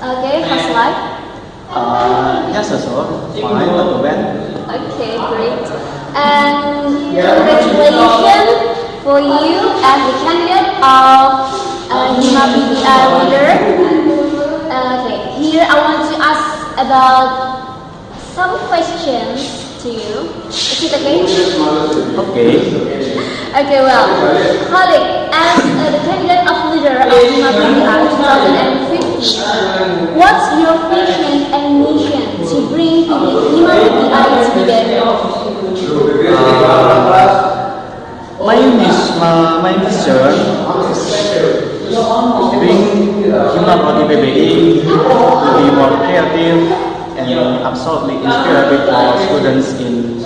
Okay, how's life? Yes, sir. Fine, not too bad. Okay, great. And congratulations for you as the candidate of HIMA PBI leader. Okay, here I want to ask about some questions to you. Is it okay? Okay. Okay, well, Khalid, as the candidate of leader of HIMA PBI 2015, what's your vision and mission to bring HIMA PBI together? My mission is bring HIMA PBI to be more creative and absolutely inspiring for students in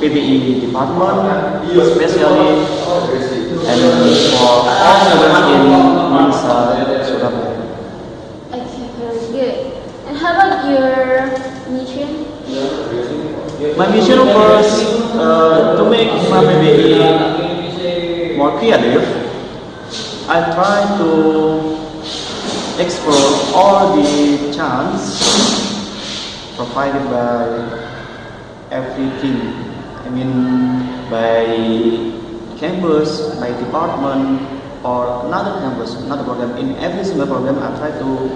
PBI department, especially and for all students in Unsa, Surabaya. Okay, very good. And how about your mission? My mission was to make HIMA PBI more creative. I try to explore all the chance provided by everything. I mean, by campus, by department, or another campus, another program. In every single program, I try to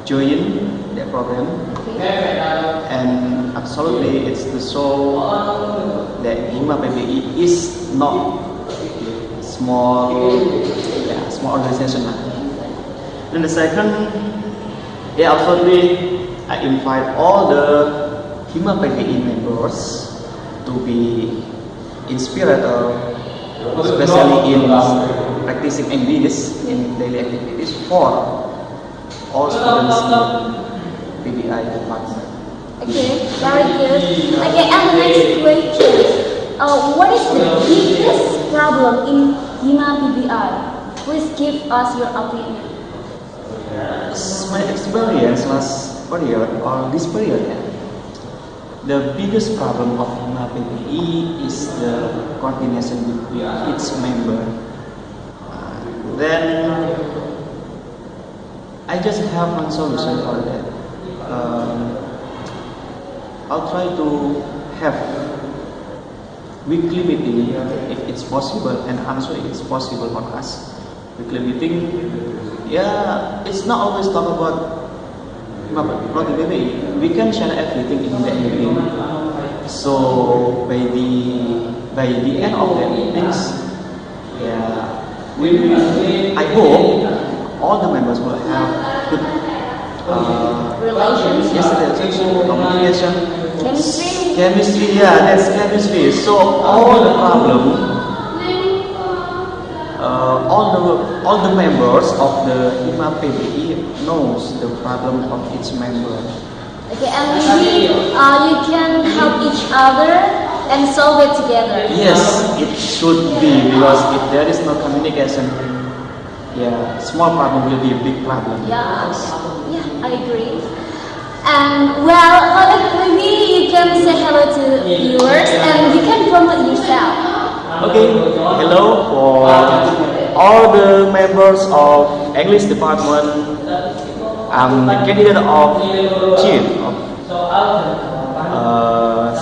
join the program, and absolutely, it's to show that HIMA PBI is not small organization. And the second, absolutely, I invite all the HIMA PBI members to be inspired, especially in practicing English in daily activities for all students in PBI department. Okay, very good. Okay, and the next question. What is the biggest problem in HIMA PBI? Please give us your opinion. My experience last period or this period, the biggest problem of HIMA PBI is the coordination between each member. Then I just have one solution for that. I'll try to have weekly meeting if it's possible, and I'm sure it's possible for us. Weekly meeting, it's not always talk about PBI. We can share everything in that meeting. So by the end of the meetings, I hope all the members will have good Relations. communication, Chemistry. that's chemistry. So all the problem. All the members of the HIMA PBI knows the problem of each member. Okay, and maybe you can help each other and solve it together. Yes, it should be, because if there is no communication, small problem will be a big problem. Yeah, I agree. And well, Khalid, maybe you can say hello to viewers and you can promote yourself. Okay, hello for all the members of English department. I'm the candidate of chief of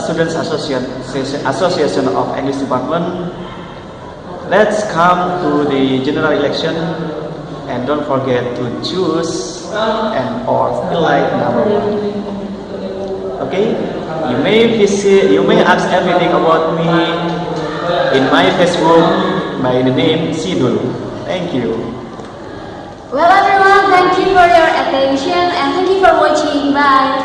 Students Association of English department. Let's come to the general election, and don't forget to choose and or elect number 1. Okay, you may ask everything about me in my Facebook by the name Sidul. Thank you. Well, everyone, thank you for your attention and thank you for watching. Bye.